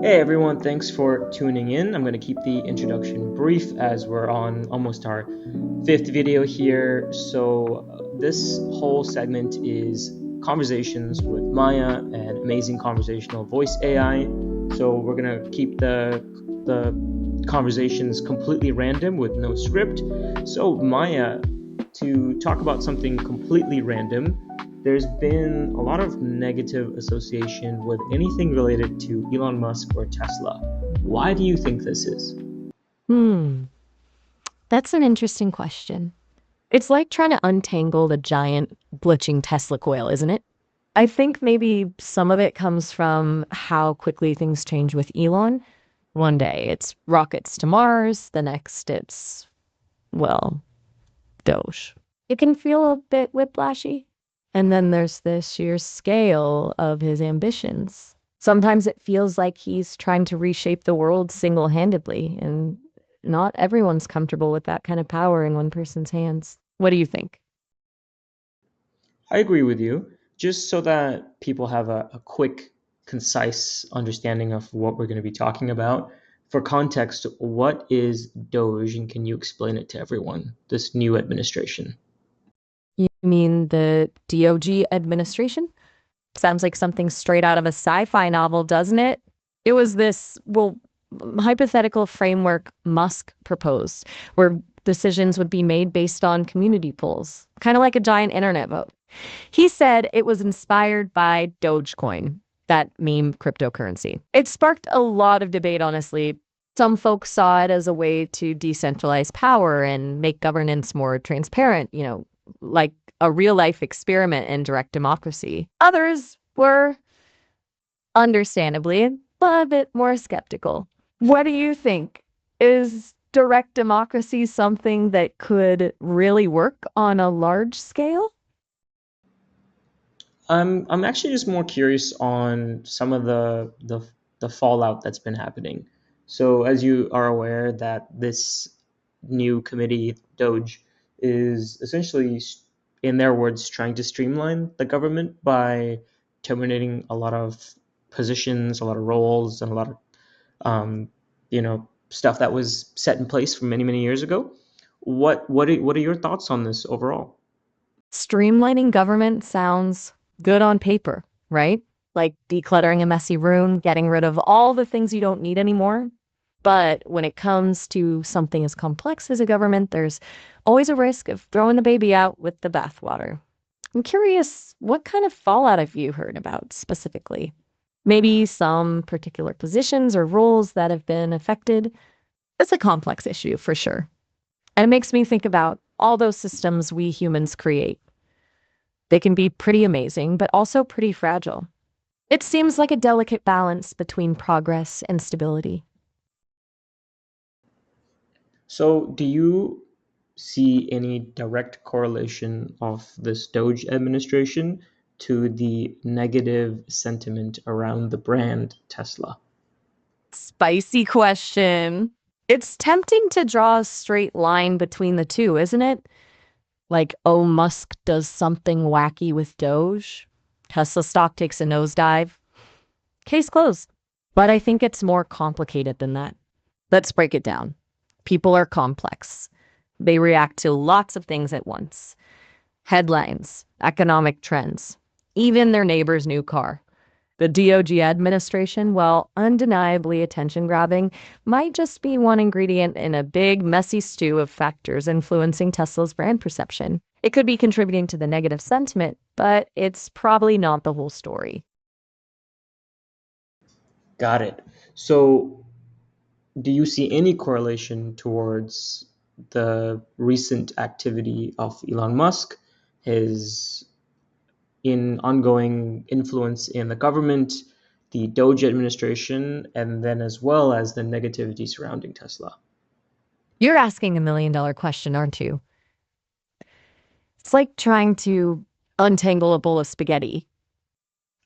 Hey everyone, thanks for tuning in. I'm going to keep the introduction brief as we're on almost our fifth video here. This whole segment is conversations with Maya and amazing conversational voice AI. So, we're going to keep the conversations completely random with no script. So, Maya, to talk about something completely random, there's been a lot of negative association with anything related to Elon Musk or Tesla. Why do you think this is? Hmm, that's an interesting question. It's like trying to untangle the giant glitching Tesla coil, isn't it? I think maybe some of it comes from how quickly things change with Elon. One day it's rockets to Mars, the next it's, well, Doge. It can feel a bit whiplashy. And then there's the sheer scale of his ambitions. Sometimes it feels like he's trying to reshape the world single handedly, and not everyone's comfortable with that kind of power in one person's hands. What do you think? I agree with you. Just so that people have a quick, concise understanding of what we're going to be talking about. For context, what is Doge, and can you explain it to everyone? This new administration. You mean the DOG administration? Sounds like something straight out of a sci fi novel, doesn't it? It was this, well, hypothetical framework Musk proposed, where decisions would be made based on community polls, kind of like a giant internet vote. He said it was inspired by Dogecoin, that meme cryptocurrency. It sparked a lot of debate, honestly. Some folks saw it as a way to decentralize power and make governance more transparent, like a real life experiment in direct democracy. Others were, understandably, a bit more skeptical. What do you think? Is direct democracy something that could really work on a large scale? I'm actually just more curious on some of the fallout that's been happening. So, as you are aware, that this new committee, Doge, is essentially, in their words, trying to streamline the government by terminating a lot of positions, a lot of roles, and a lot of stuff that was set in place from many many years ago. What are your thoughts on this overall? Streamlining government sounds good on paper, right? Like decluttering a messy room, getting rid of all the things you don't need anymore. But when it comes to something as complex as a government, there's always a risk of throwing the baby out with the bathwater. I'm curious, what kind of fallout have you heard about specifically? Maybe some particular positions or roles that have been affected? It's a complex issue for sure. And it makes me think about all those systems we humans create. They can be pretty amazing, but also pretty fragile. It seems like a delicate balance between progress and stability. So, do you see any direct correlation of this Doge administration to the negative sentiment around the brand Tesla? Spicy question. It's tempting to draw a straight line between the two, isn't it? Like, oh, Musk does something wacky with Doge. Tesla stock takes a nosedive. Case closed. But I think it's more complicated than that. Let's break it down. People are complex. They react to lots of things at once: headlines, economic trends, even their neighbor's new car. The DOG administration, while undeniably attention grabbing, might just be one ingredient in a big, messy stew of factors influencing Tesla's brand perception. It could be contributing to the negative sentiment, but it's probably not the whole story. Got it. So, do you see any correlation towards the recent activity of Elon Musk, his in ongoing influence in the government, the Doge administration, and then as well as the negativity surrounding Tesla? You're asking a $1 million question, aren't you? It's like trying to untangle a bowl of spaghetti.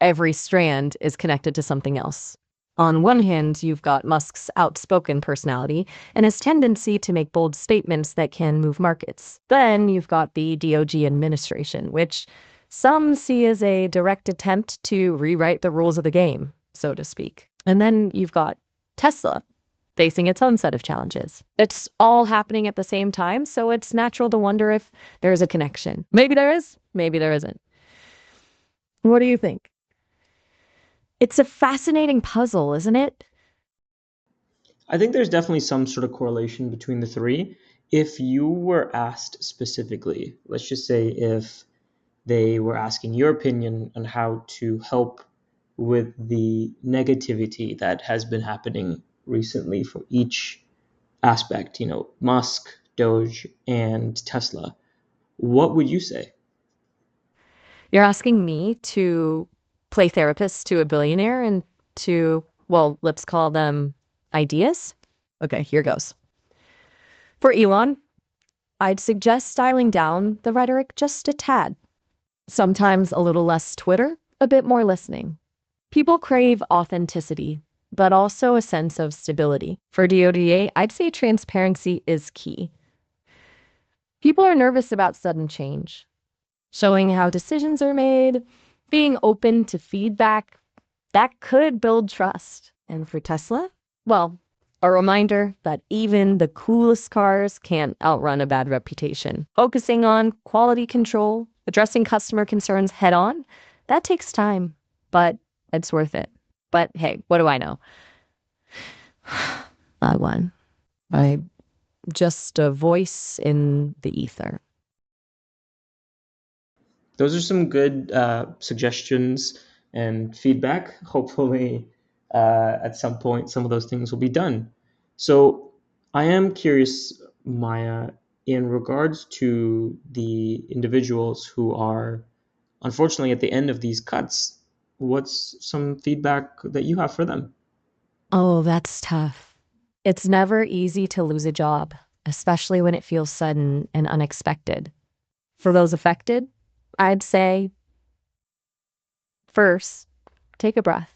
Every strand is connected to something else. On one hand, you've got Musk's outspoken personality and his tendency to make bold statements that can move markets. Then you've got the DOG administration, which some see as a direct attempt to rewrite the rules of the game, so to speak. And then you've got Tesla facing its own set of challenges. It's all happening at the same time, so it's natural to wonder if there's a connection. Maybe there is, maybe there isn't. What do you think? It's a fascinating puzzle, isn't it? I think there's definitely some sort of correlation between the three. If you were asked specifically, let's just say if they were asking your opinion on how to help with the negativity that has been happening recently from each aspect, Musk, Doge, and Tesla, what would you say? You're asking me to play therapist to a billionaire and to, well, let's call them ideas? Okay, here goes. For Elon, I'd suggest dialing down the rhetoric just a tad. Sometimes a little less Twitter, a bit more listening. People crave authenticity, but also a sense of stability. For DODA, I'd say transparency is key. People are nervous about sudden change. Showing how decisions are made, being open to feedback, that could build trust. And for Tesla, well, a reminder that even the coolest cars can't outrun a bad reputation. Focusing on quality control, addressing customer concerns head on, that takes time, but it's worth it. But hey, what do I know? I won. I just a voice in the ether. Those are some good suggestions and feedback. Hopefully, at some point, some of those things will be done. So, I am curious, Maya, in regards to the individuals who are unfortunately at the end of these cuts, what's some feedback that you have for them? Oh, that's tough. It's never easy to lose a job, especially when it feels sudden and unexpected. For those affected, I'd say first, take a breath.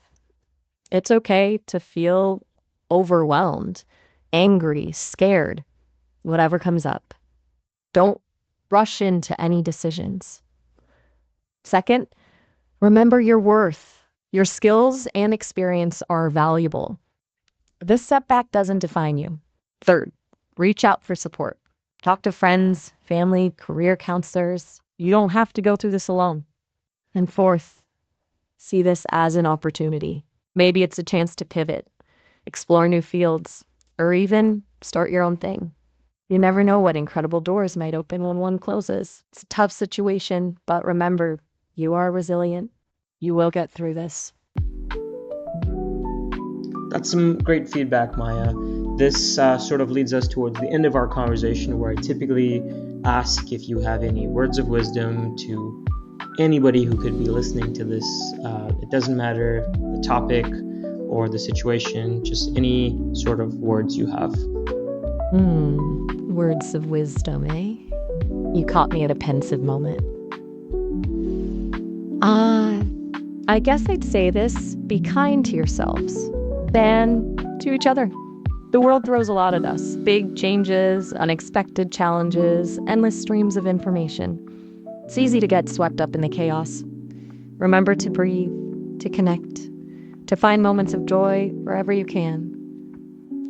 It's okay to feel overwhelmed, angry, scared, whatever comes up. Don't rush into any decisions. Second, remember your worth. Your skills and experience are valuable. This setback doesn't define you. Third, reach out for support. Talk to friends, family, career counselors. You don't have to go through this alone. And fourth, see this as an opportunity. Maybe it's a chance to pivot, explore new fields, or even start your own thing. You never know what incredible doors might open when one closes. It's a tough situation, but remember, you are resilient. You will get through this. That's some great feedback, Maya. This sort of leads us towards the end of our conversation, where I typically ask if you have any words of wisdom to anybody who could be listening to this. It doesn't matter the topic or the situation, just any sort of words you have. Words of wisdom, eh? You caught me at a pensive moment. I guess I'd say this: be kind to yourselves and to each other. The world throws a lot at us. Big changes, unexpected challenges, endless streams of information. It's easy to get swept up in the chaos. Remember to breathe, to connect, to find moments of joy wherever you can.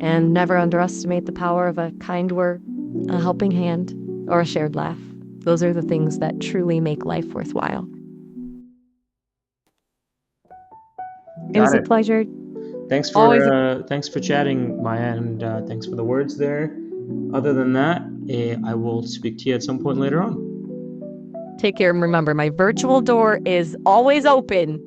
And never underestimate the power of a kind word, a helping hand, or a shared laugh. Those are the things that truly make life worthwhile. It was Got a it. pleasure. Thanks Always for chatting, Maya, and thanks for the words there. Other than that, I will speak to you at some point later on. take care and remember, my virtual door is always open.